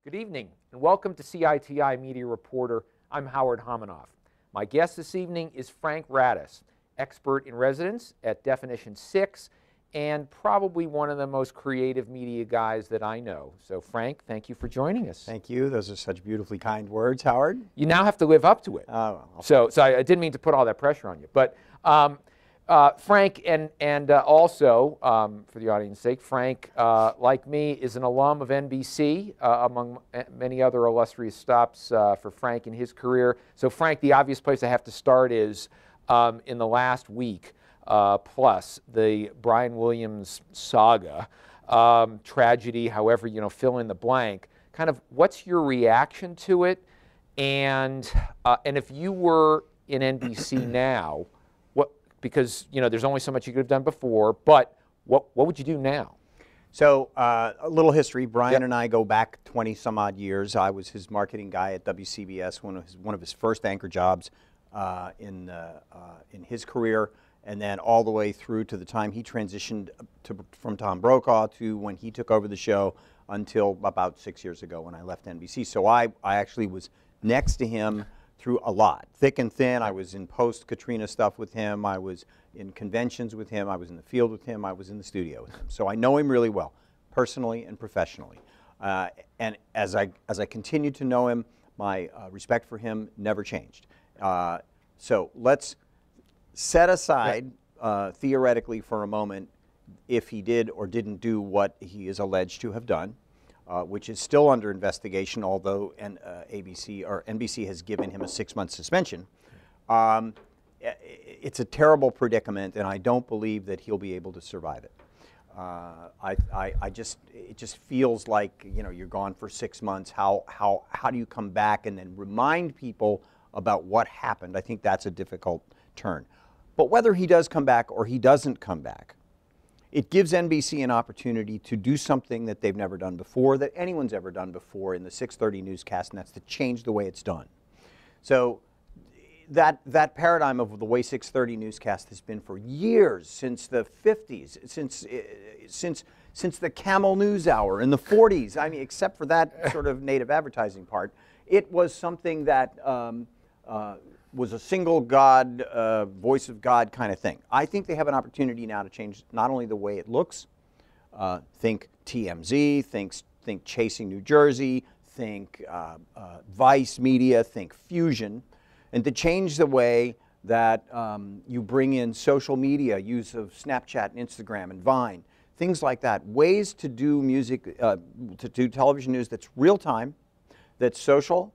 Good evening, and welcome to CITI Media Reporter. I'm Howard Hominoff. My guest this evening is Frank Radice, expert in residence at Definition 6, and probably one of the most creative media guys that I know. So, Frank, thank you for joining us. Thank you. Those are such beautifully kind words, Howard. You now have to live up to it. So I didn't mean to put all that pressure on you. But Frank, and also, for the audience's sake, Frank, like me, is an alum of NBC, among many other illustrious stops for Frank in his career. So, Frank, the obvious place I have to start is in the last week plus the Brian Williams saga, tragedy, however, fill in the blank. Kind of, what's your reaction to it? And if you were in NBC now, because there's only so much you could have done before, but what would you do now? So a little history. Brian and I go back 20 some odd years. I was his marketing guy at WCBS, one of his first anchor jobs in his career, and then all the way through to the time he transitioned from Tom Brokaw to when he took over the show until about 6 years ago when I left NBC. So I actually was next to him through a lot, thick and thin. I was in post-Katrina stuff with him. I was in conventions with him. I was in the field with him. I was in the studio with him. So I know him really well, personally and professionally. And as I continued to know him, my respect for him never changed. So let's set aside, theoretically for a moment, if he did or didn't do what he is alleged to have done. Which is still under investigation, although ABC or NBC has given him a 6-month suspension. It's a terrible predicament, and I don't believe that he'll be able to survive it. It just feels like you're gone for 6 months. How do you come back and then remind people about what happened? I think that's a difficult turn. But whether he does come back or he doesn't come back, it gives NBC an opportunity to do something that they've never done before, that anyone's ever done before in the 6:30 newscast, and that's to change the way it's done. So that paradigm of the way 6:30 newscast has been for years, since the 50s, since the Camel News Hour in the 40s, I mean, except for that sort of native advertising part, it was something that was a single God, voice of God kind of thing. I think they have an opportunity now to change not only the way it looks, think TMZ, think Chasing New Jersey, think Vice Media, think Fusion, and to change the way that you bring in social media, use of Snapchat and Instagram and Vine, things like that, ways to do music, to do television news that's real time, that's social,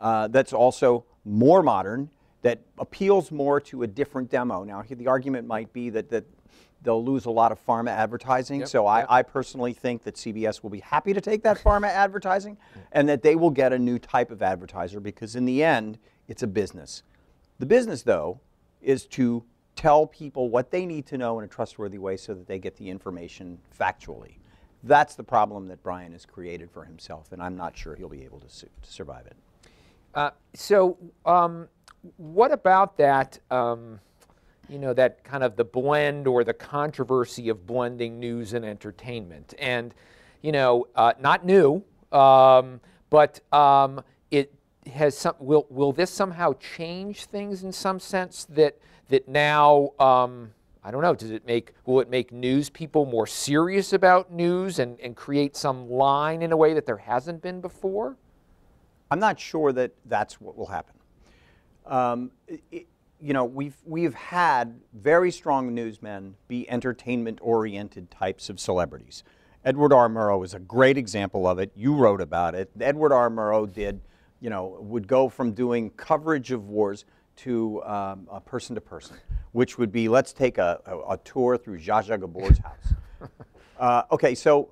that's also more modern, that appeals more to a different demo. Now, the argument might be that they'll lose a lot of pharma advertising, so I personally think that CBS will be happy to take that pharma advertising and that they will get a new type of advertiser, because in the end, it's a business. The business, though, is to tell people what they need to know in a trustworthy way so that they get the information factually. That's the problem that Brian has created for himself, and I'm not sure he'll be able to survive it. What about that, that kind of the blend or the controversy of blending news and entertainment? And, not new, but it has will this somehow change things in some sense that now, I don't know, will it make news people more serious about news and create some line in a way that there hasn't been before? I'm not sure that that's what will happen. We've had very strong newsmen be entertainment-oriented types of celebrities. Edward R. Murrow is a great example of it. You wrote about it. Edward R. Murrow would go from doing coverage of wars to person to person, which would be, let's take a tour through Zsa Zsa Gabor's house. Okay, so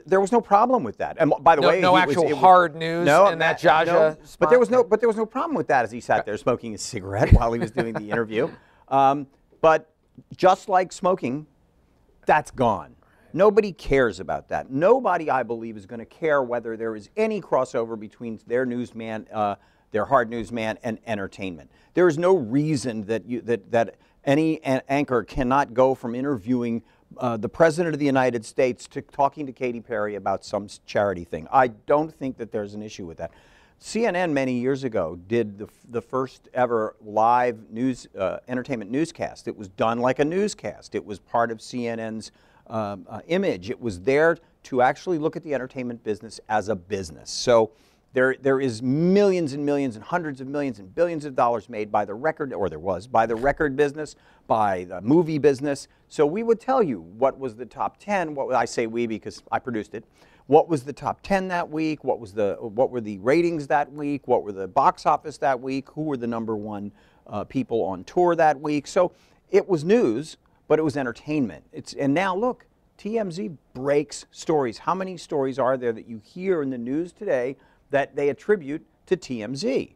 there was no problem with that. And by the way, no actual hard news in that Zsa Zsa spot. But there was no problem with that as he sat there smoking his cigarette while he was doing the interview. But just like smoking, that's gone. Nobody cares about that. Nobody, I believe, is going to care whether there is any crossover between their newsman, their hard newsman, and entertainment. There is no reason that any anchor cannot go from interviewing the President of the United States talking to Katy Perry about some charity thing. I don't think that there's an issue with that. CNN many years ago did the first ever live news, entertainment newscast. It was done like a newscast. It was part of CNN's image. It was there to actually look at the entertainment business as a business. So there is millions and millions and hundreds of millions and billions of dollars made by the record, or there was, by the record business, by the movie business. So we would tell you what was the top 10, I say we because I produced it, what was the top 10 that week, what were the ratings that week, what were the box office that week, who were the #1 people on tour that week. So it was news, but it was entertainment. And now look, TMZ breaks stories. How many stories are there that you hear in the news today that they attribute to TMZ?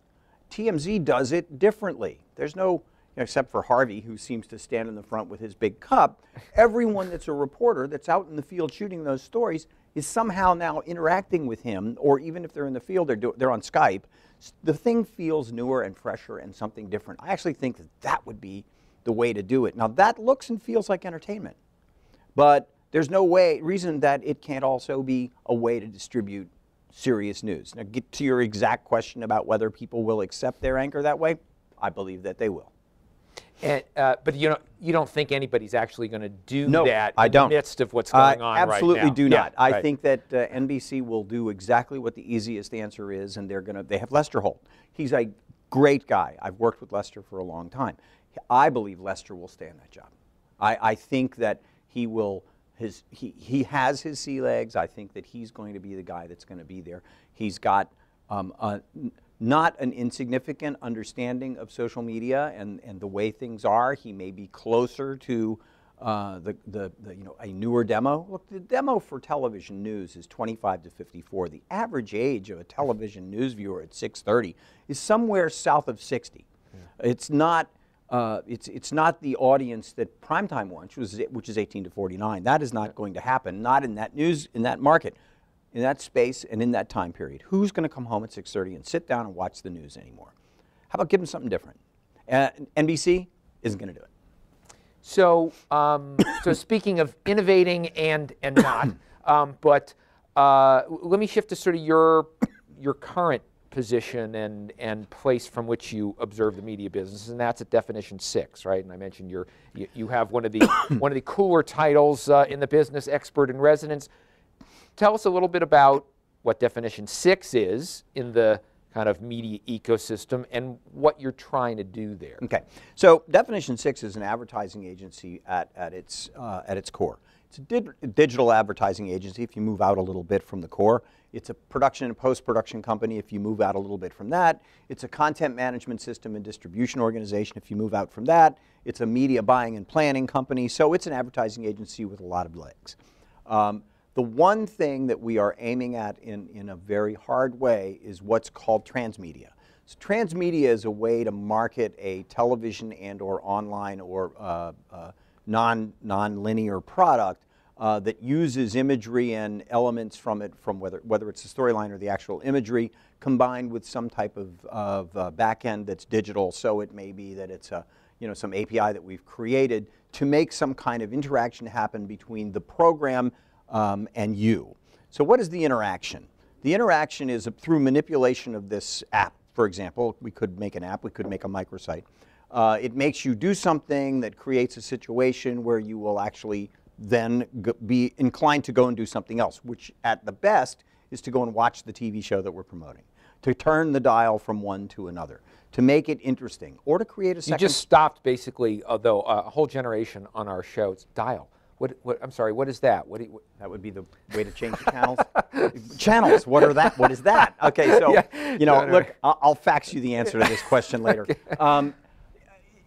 TMZ does it differently. There's no, except for Harvey, who seems to stand in the front with his big cup, everyone that's a reporter that's out in the field shooting those stories is somehow now interacting with him, or even if they're in the field, they're on Skype. The thing feels newer and fresher and something different. I actually think that that would be the way to do it. Now that looks and feels like entertainment, but there's no reason that it can't also be a way to distribute serious news. Now get to your exact question about whether people will accept their anchor that way. I believe that they will. And, but you don't think anybody's actually going to do that in the midst of what's going on right now? Absolutely do not. Yeah, I think that NBC will do exactly what the easiest answer is, and they have Lester Holt. He's a great guy. I've worked with Lester for a long time. I believe Lester will stay in that job. I think that he will. He has his sea legs. I think that he's going to be the guy that's going to be there. He's got not an insignificant understanding of social media and the way things are. He may be closer to a newer demo. Look, the demo for television news is 25 to 54. The average age of a television news viewer at 6:30 is somewhere south of 60. Yeah. It's not the audience that primetime wants, which is 18 to 49. That is not going to happen. Not in that market, in that space, and in that time period. Who's going to come home at 6:30 and sit down and watch the news anymore? How about give them something different? NBC isn't going to do it. So, so speaking of innovating and not, but let me shift to sort of your current position and place from which you observe the media business, and that's at Definition 6, right? And I mentioned you have one of the cooler titles in the business, Expert in Residence. Tell us a little bit about what Definition 6 is in the kind of media ecosystem and what you're trying to do there. Okay, so Definition 6 is an advertising agency at its core. It's a digital advertising agency if you move out a little bit from the core. It's a production and post-production company if you move out a little bit from that. It's a content management system and distribution organization if you move out from that. It's a media buying and planning company, so it's an advertising agency with a lot of legs. The one thing that we are aiming at in a very hard way is what's called transmedia. So transmedia is a way to market a television and or online or non-linear product that uses imagery and elements from it, from whether it's the storyline or the actual imagery, combined with some type of back end that's digital. So it may be that it's some API that we've created to make some kind of interaction happen between the program and you. So what is the interaction? The interaction is through manipulation of this app. For example, we could make an app, we could make a microsite. It makes you do something that creates a situation where you will actually then be inclined to go and do something else, which at the best is to go and watch the TV show that we're promoting, to turn the dial from one to another, to make it interesting, or to create a second. You just stopped basically, though, a whole generation on our show. It's dial. I'm sorry, what is that? That would be the way to change the channels. Channels, what are that? What is that? Okay, so, yeah. Look, I'll fax you the answer to this question later. Okay.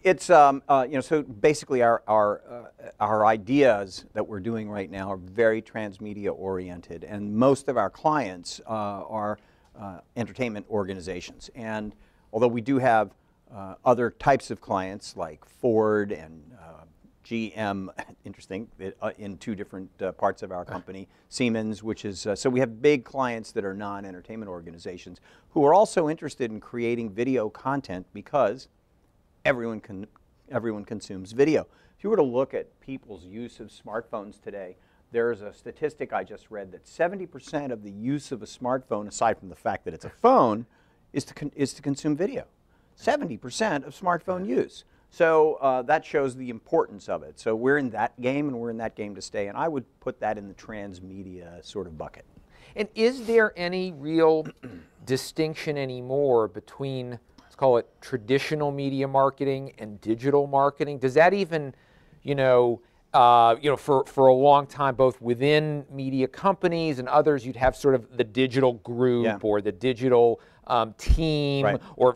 It's, so basically our ideas that we're doing right now are very transmedia oriented, and most of our clients are entertainment organizations. And although we do have other types of clients like Ford and GM, interesting, in two different parts of our company, Siemens, which is, so we have big clients that are non-entertainment organizations who are also interested in creating video content because everyone consumes video. if you were to look at people's use of smartphones today, there's a statistic I just read that 70% of the use of a smartphone, aside from the fact that it's a phone, is to consume video. 70% of smartphone use. So that shows the importance of it. So we're in that game, and we're in that game to stay. And I would put that in the transmedia sort of bucket. And is there any real distinction anymore between, let's call it, traditional media marketing and digital marketing? Does that even, for a long time, both within media companies and others, you'd have sort of the digital group or the digital team, or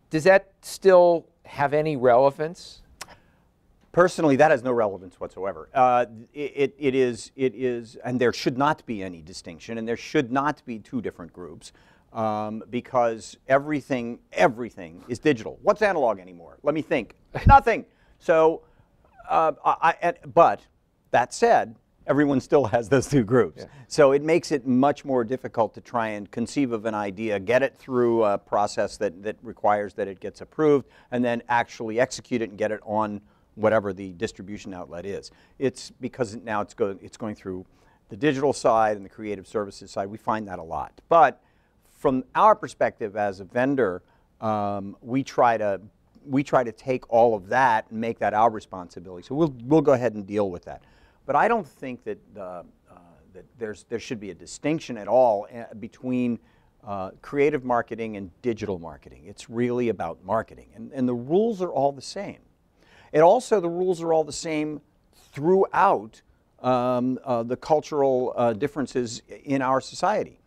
does that still have any relevance? Personally, that has no relevance whatsoever. It is, and there should not be any distinction, and there should not be two different groups, because everything is digital. What's analog anymore? Let me think. Nothing. So, but that said, everyone still has those two groups. Yeah. So it makes it much more difficult to try and conceive of an idea, get it through a process that requires that it gets approved, and then actually execute it and get it on whatever the distribution outlet is. It's because now it's going through the digital side and the creative services side. We find that a lot. But from our perspective as a vendor, we try to take all of that and make that our responsibility. So we'll go ahead and deal with that. But I don't think that there should be a distinction at all between creative marketing and digital marketing. It's really about marketing, and the rules are all the same. And also, the rules are all the same throughout the cultural differences in our society.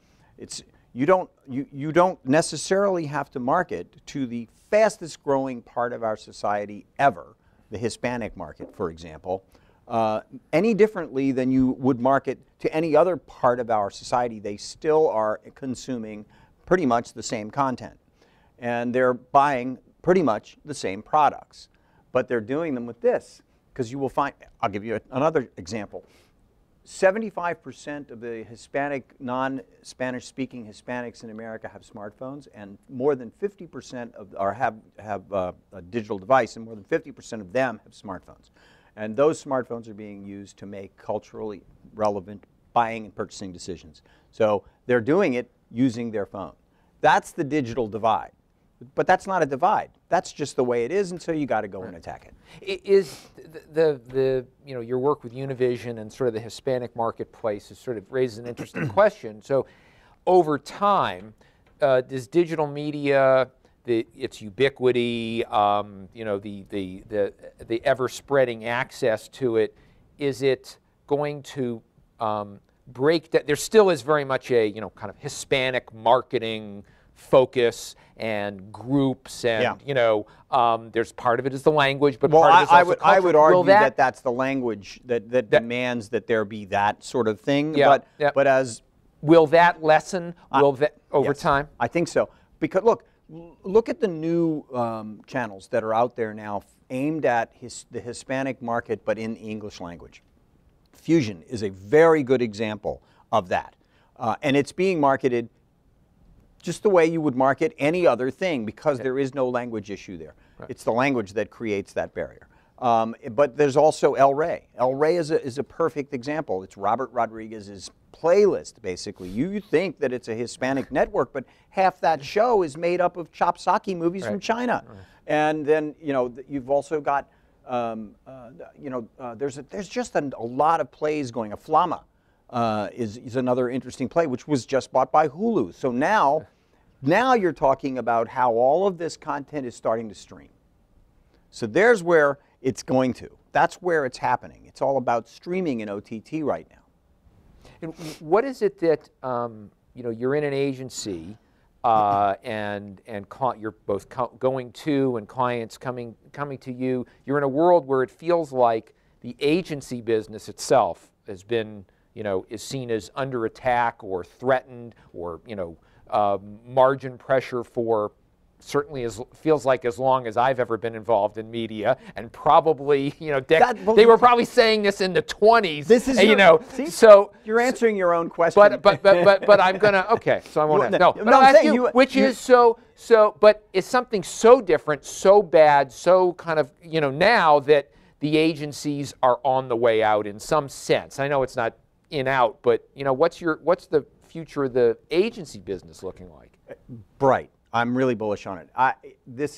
You don't necessarily have to market to the fastest growing part of our society ever, the Hispanic market, for example, any differently than you would market to any other part of our society. They still are consuming pretty much the same content, and they're buying pretty much the same products. But they're doing them with this, because you will find, I'll give you another example. 75% of the Hispanic, non-Spanish speaking Hispanics in America have smartphones, and more than 50% have a digital device, and more than 50% of them have smartphones. And those smartphones are being used to make culturally relevant buying and purchasing decisions. So they're doing it using their phone. That's the digital divide. But that's not a divide. That's just the way it is, and so you got to go and attack it. Is your work with Univision and sort of the Hispanic marketplace has sort of raises an interesting question. So, over time, does digital media, its ubiquity, the ever-spreading access to it, is it going to break that? There still is very much a kind of Hispanic marketing focus and groups, and there's part of it is the language, but part of it is also culture. I would argue that that's the language that demands that there be that sort of thing. Yeah, but as will that lessen? Will that over time? I think so. Because look at the new channels that are out there now aimed at the Hispanic market, but in the English language. Fusion is a very good example of that, and it's being marketed just the way you would market any other thing, because there is no language issue there. Right. It's the language that creates that barrier. But there's also El Rey. El Rey is a perfect example. It's Robert Rodriguez's playlist, basically. You think that it's a Hispanic network, but half that show is made up of chopsaki movies from China. Right. And then, you've also got, there's just a lot of plays going. Flama is another interesting play, which was just bought by Hulu. So now you're talking about how all of this content is starting to stream. So there's where it's going to. That's where it's happening. It's all about streaming and OTT right now. And what is it that you're in an agency and you're both going to and clients coming to you. You're in a world where it feels like the agency business itself has been is seen as under attack or threatened, or margin pressure for certainly feels like as long as I've ever been involved in media, and probably they were probably saying this in the 20s. This is so you're answering your own question. But I'm gonna so I won't no. But I'll ask you, which is but is something so different, so bad, so kind of now that the agencies are on the way out in some sense? I know it's not in out, but what's the future of the agency business looking like? Bright. I'm really bullish on it.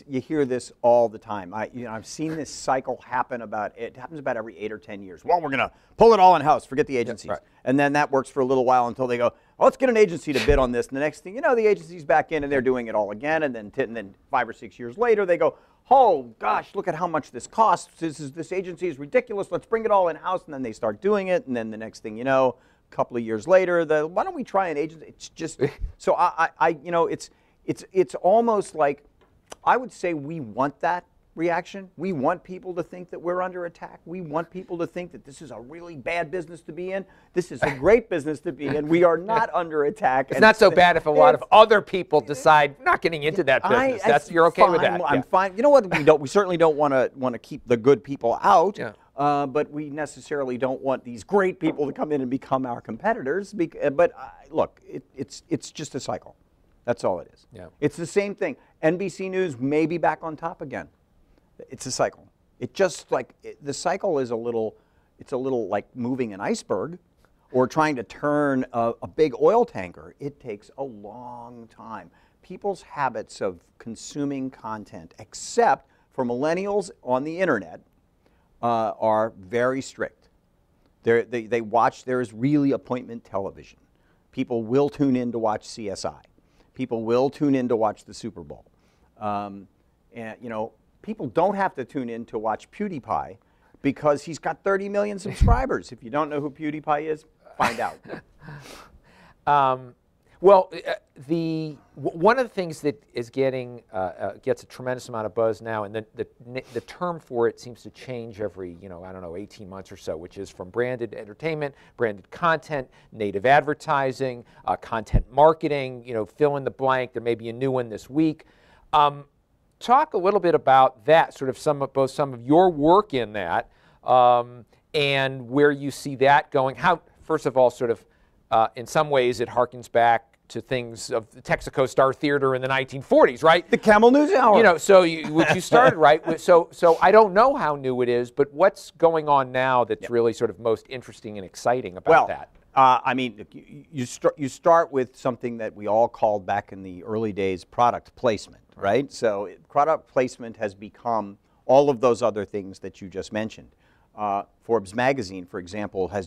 You hear this all the time. I've seen this cycle happen it happens about every 8 or 10 years. Well, we're going to pull it all in-house, forget the agencies. Right. And then that works for a little while until they go, oh, let's get an agency to bid on this. And the next thing you know, the agency's back in and they're doing it all again. And then 5 or 6 years later, they go, oh, gosh, look at how much this costs. This agency is ridiculous. Let's bring it all in-house. And then they start doing it. And then the next thing you know, a couple of years later, why don't we try an agency? It's just, so it's almost like, I would say we want that reaction. We want people to think that we're under attack. We want people to think that this is a really bad business to be in. This is a great business to be in. We are not under attack. It's not so bad if a lot of other people decide not getting into that business. You're okay with that. I'm fine. You know what? We certainly don't want to keep the good people out. Yeah. But we necessarily don't want these great people to come in and become our competitors. But look, it's just a cycle. That's all it is. Yeah. It's the same thing. NBC News may be back on top again. It's a cycle. The cycle is a little like moving an iceberg or trying to turn a big oil tanker. It takes a long time. People's habits of consuming content, except for millennials on the internet, are very strict. They watch, there is really appointment television. People will tune in to watch CSI. People will tune in to watch the Super Bowl. And people don't have to tune in to watch PewDiePie because he's got 30 million subscribers. If you don't know who PewDiePie is, find out. One of the things that is gets a tremendous amount of buzz now, and the term for it seems to change every 18 months or so, which is from branded entertainment, branded content, native advertising, content marketing. Fill in the blank. There may be a new one this week. Talk a little bit about that, sort of some of your work in that, and where you see that going. How, first of all, sort of in some ways it harkens back to things of the Texaco Star Theater in the 1940s, right? The Camel News Hour. Which you started, right? So I don't know how new it is, but what's going on now that's really sort of most interesting and exciting about that? You start with something that we all called back in the early days product placement, right? So product placement has become all of those other things that you just mentioned. Forbes magazine, for example, it's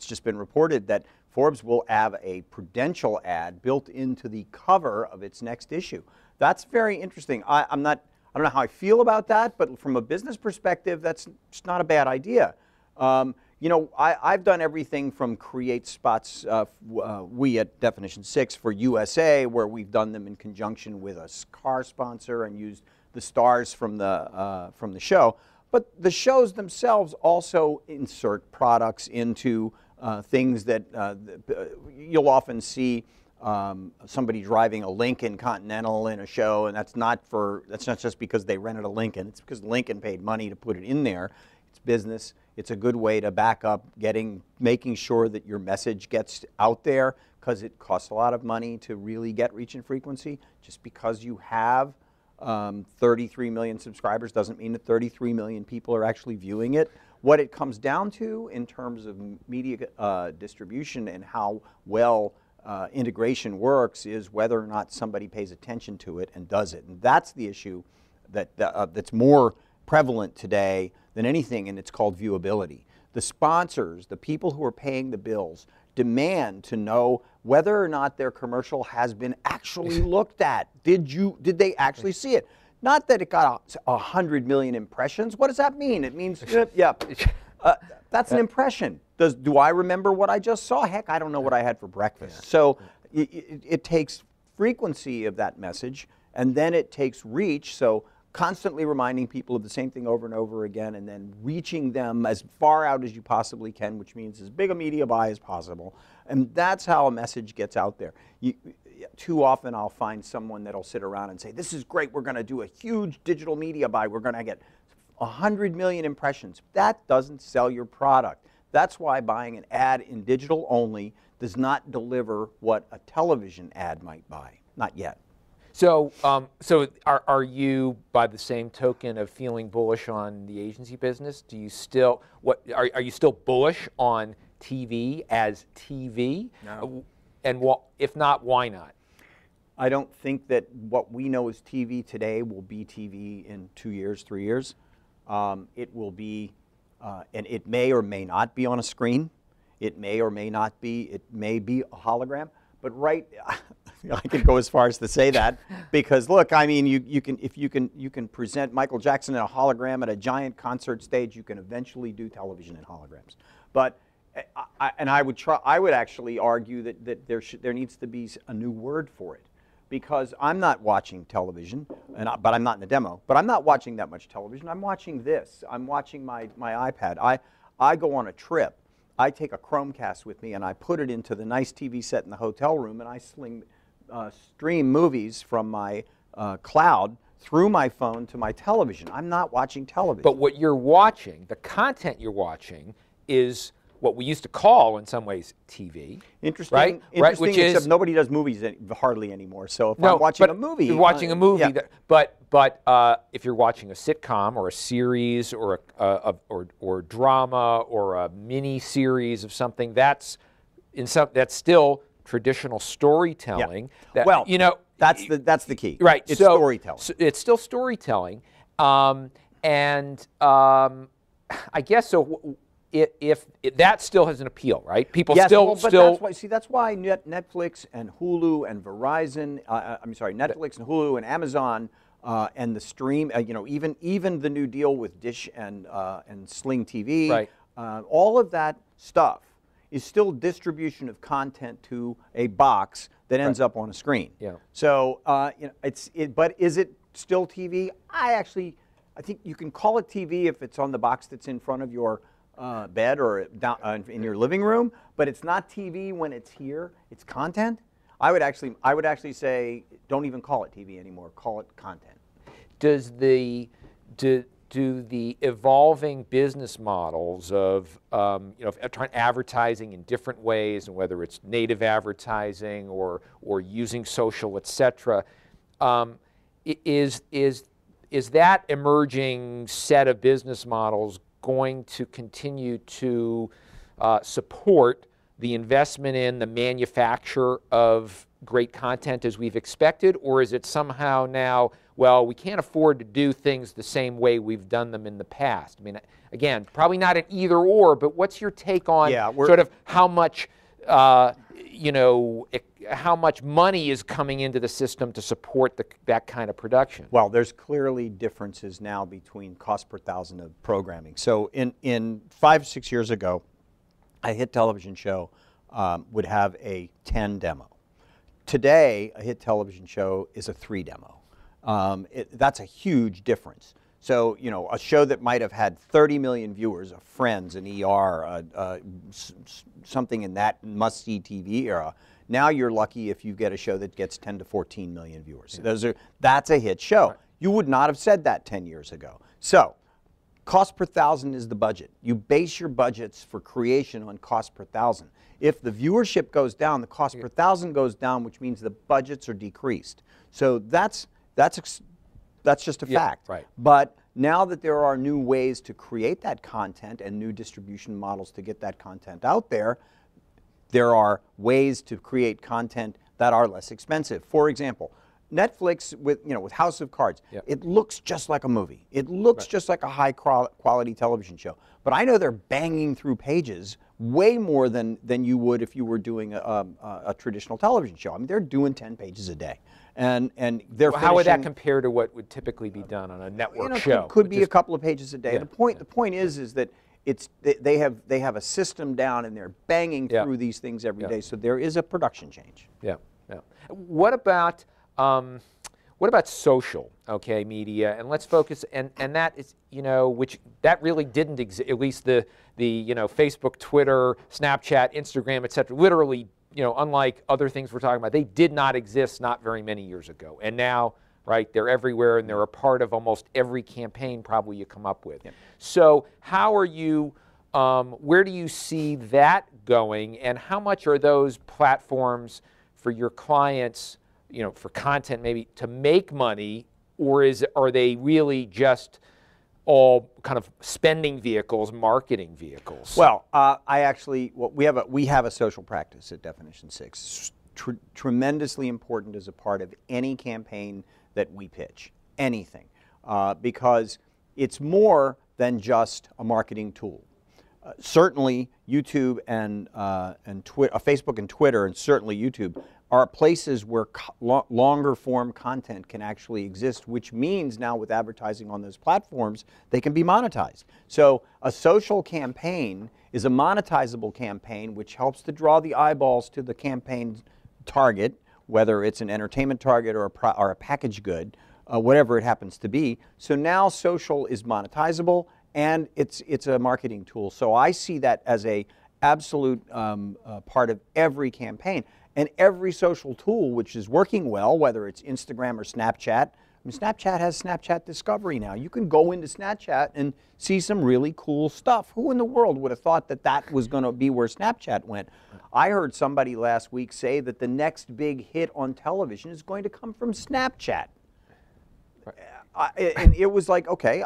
just been reported that Forbes will have a Prudential ad built into the cover of its next issue. That's very interesting. I don't know how I feel about that, but from a business perspective, that's just not a bad idea. I've done everything from create spots, we at Definition 6 for USA, where we've done them in conjunction with a car sponsor and used the stars from the show. But the shows themselves also insert products into things that you'll often see somebody driving a Lincoln Continental in a show, and that's not just because they rented a Lincoln. It's because Lincoln paid money to put it in there. It's business. It's a good way to back up making sure that your message gets out there, because it costs a lot of money to really get reach and frequency. Just because you have 33 million subscribers doesn't mean that 33 million people are actually viewing it. What it comes down to in terms of media distribution and how well integration works is whether or not somebody pays attention to it and does it. And that's the issue that's more prevalent today than anything, and it's called viewability. The sponsors, the people who are paying the bills, demand to know whether or not their commercial has been actually looked at. Did they actually see it? Not that it got 100 million impressions. What does that mean? It means, that's an impression. Do I remember what I just saw? Heck, I don't know what I had for breakfast. Yeah. So it takes frequency of that message, and then it takes reach. So constantly reminding people of the same thing over and over again, and then reaching them as far out as you possibly can, which means as big a media buy as possible. And that's how a message gets out there. Too often I'll find someone that'll sit around and say, this is great, we're going to do a huge digital media buy, we're going to get 100 million impressions. That doesn't sell your product. That's why buying an ad in digital only does not deliver what a television ad might buy. Not yet. So, so are you, by the same token of feeling bullish on the agency business? Do you still are you still bullish on TV as TV? No. And if not, why not? I don't think that what we know as TV today will be TV in 2 years, 3 years. It will be, and it may or may not be on a screen. It may or may not be. It may be a hologram. But I could go as far as to say that, because look, I mean, you can present Michael Jackson in a hologram at a giant concert stage. You can eventually do television in holograms. But I would actually argue that there needs to be a new word for it, because I'm not watching television, but I'm not in the demo. But I'm not watching that much television. I'm watching this. I'm watching my iPad. I go on a trip. I take a Chromecast with me and I put it into the nice TV set in the hotel room, and I stream movies from my cloud through my phone to my television. I'm not watching television. But what you're watching, the content you're watching, is what we used to call, in some ways, TV. Interesting, right? Interesting, Which except is, nobody does movies hardly anymore. So if I'm watching a movie, you're watching a movie. Yeah. But if you're watching a sitcom or a series or or drama or a mini series of something, that's still traditional storytelling. Yeah. Well, that's the key. Right. It's storytelling. So it's still storytelling, and I guess so. If that still has an appeal, right? People still. That's why Netflix and Hulu and Verizon. I'm sorry, Netflix and Hulu and Amazon and the stream. Even the new deal with Dish and Sling TV. Right. All of that stuff is still distribution of content to a box that ends up on a screen. Yeah. So but is it still TV? I think you can call it TV if it's on the box that's in front of your bed or down in your living room, but it's not TV when it's here. It's content. I would actually say don't even call it TV anymore. Call it content. Do the evolving business models of advertising in different ways, and whether it's native advertising or using social, etc., is that emerging set of business models going to continue to support the investment in the manufacture of great content as we've expected, or is it somehow now, well, we can't afford to do things the same way we've done them in the past? I mean, again, probably not an either or, but what's your take on sort of how much, how much money is coming into the system to support that kind of production? Well, there's clearly differences now between cost per thousand of programming. So in 5 or 6 years ago, a hit television show would have a 10 demo. Today, a hit television show is a 3 demo. That's a huge difference. So, a show that might have had 30 million viewers, Friends, an ER, something in that must-see TV era, now you're lucky if you get a show that gets 10 to 14 million viewers. Yeah. That's a hit show. Right. You would not have said that 10 years ago. So, cost per thousand is the budget. You base your budgets for creation on cost per thousand. If the viewership goes down, the cost per thousand goes down, which means the budgets are decreased. So that's just a fact. Right. But now that there are new ways to create that content and new distribution models to get that content out there, there are ways to create content that are less expensive. For example, Netflix with House of Cards, it looks just like a movie. It looks just like a high quality television show. But I know they're banging through pages way more than you would if you were doing a traditional television show. I mean, they're doing 10 pages a day. And they're how would that compare to what would typically be done on a network show? Could be a couple of pages a day. The point is that they have a system down and they're banging through these things every day. So there is a production change. Yeah. What about social, media? And let's focus, and that is, which that really didn't exist, at least the Facebook, Twitter, Snapchat, Instagram, et cetera, literally, unlike other things we're talking about, they did not exist not very many years ago. And now, right, they're everywhere and they're a part of almost every campaign probably you come up with. So how are you, where do you see that going, and how much are those platforms for your clients for content maybe to make money, or are they really just all kind of spending vehicles, marketing vehicles? Well, we have a social practice at Definition 6. Tremendously important as a part of any campaign that we pitch, anything, because it's more than just a marketing tool. Certainly, YouTube and Facebook and Twitter, and certainly YouTube, are places where longer form content can actually exist, which means now with advertising on those platforms, they can be monetized. So a social campaign is a monetizable campaign which helps to draw the eyeballs to the campaign target, whether it's an entertainment target or a packaged good, whatever it happens to be. So now social is monetizable, and it's a marketing tool. So I see that as a absolute part of every campaign. And every social tool which is working well, whether it's Instagram or Snapchat. I mean, Snapchat has Snapchat Discovery now. You can go into Snapchat and see some really cool stuff. Who in the world would have thought that that was going to be where Snapchat went? I heard somebody last week say that the next big hit on television is going to come from Snapchat. And it was like, okay,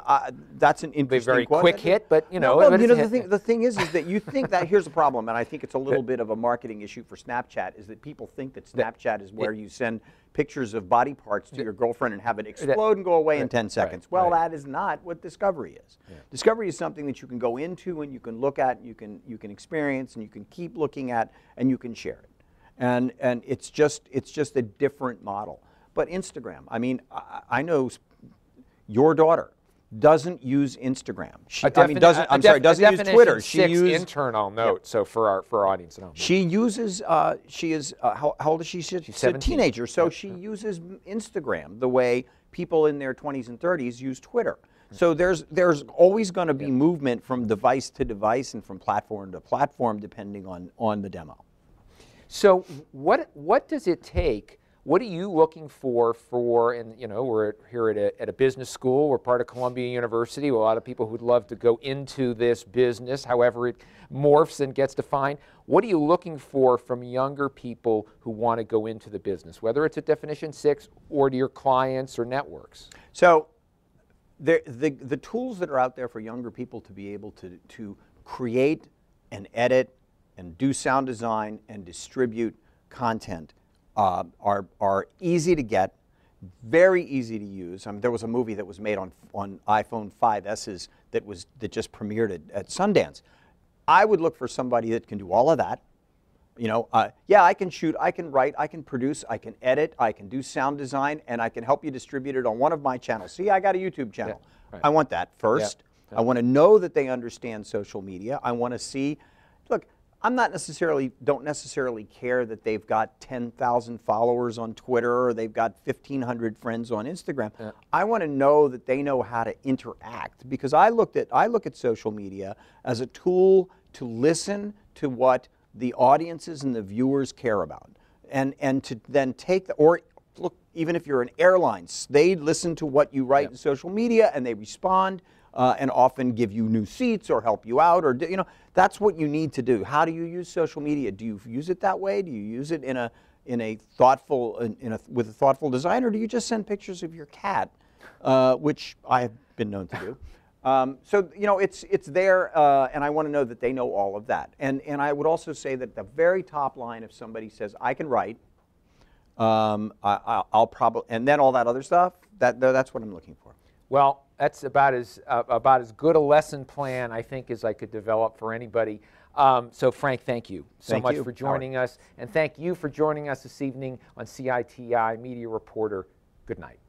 that's an interesting very quote. Quick hit, but the thing is that you think that here's the problem, and I think it's a little bit of a marketing issue for Snapchat, is that people think that Snapchat is where you send pictures of body parts to your girlfriend and have it explode and go away in 10 seconds. Well, that is not what Discovery is. Yeah. Discovery is something that you can go into and you can look at, and you can experience, and you can keep looking at, and you can share it. And it's just a different model. But Instagram, I mean, I know your daughter doesn't use Instagram. Doesn't use Twitter. She uses internal note. Yeah. So for our audience at home, she uses. How old is she? She's 17. A teenager. So she uses Instagram the way people in their 20s and 30s use Twitter. So there's always going to be movement from device to device and from platform to platform depending on the demo. So what does it take? What are you looking for, and we're here at a business school, we're part of Columbia University, a lot of people who'd love to go into this business, however it morphs and gets defined. What are you looking for from younger people who want to go into the business, whether it's at Definition 6 or to your clients or networks? So the tools that are out there for younger people to be able to create and edit and do sound design and distribute content are easy to get, very easy to use. There was a movie that was made on iPhone 5S's that just premiered at Sundance. I would look for somebody that can do all of that. Yeah, I can shoot, I can write, I can produce, I can edit, I can do sound design, and I can help you distribute it on one of my channels. See, I got a YouTube channel. Yeah, right. I want that first. Yeah, yeah. I want to know that they understand social media. I want to see, look, don't necessarily care that they've got 10,000 followers on Twitter or they've got 1,500 friends on Instagram. Yeah. I want to know that they know how to interact, because I look at social media as a tool to listen to what the audiences and the viewers care about, and to then take look, even if you're an airline, they listen to what you write in social media and they respond. And often give you new seats or help you out, or that's what you need to do. How do you use social media? Do you use it that way? Do you use it with a thoughtful design, or do you just send pictures of your cat, which I have been known to do? So it's there, and I want to know that they know all of that. And I would also say that the very top line, if somebody says I can write, I'll probably, and then all that other stuff, that's what I'm looking for. Well, that's about as good a lesson plan, I think, as I could develop for anybody. So Frank, thank you so much for joining us, and thank you for joining us this evening on CITI Media Reporter. Good night.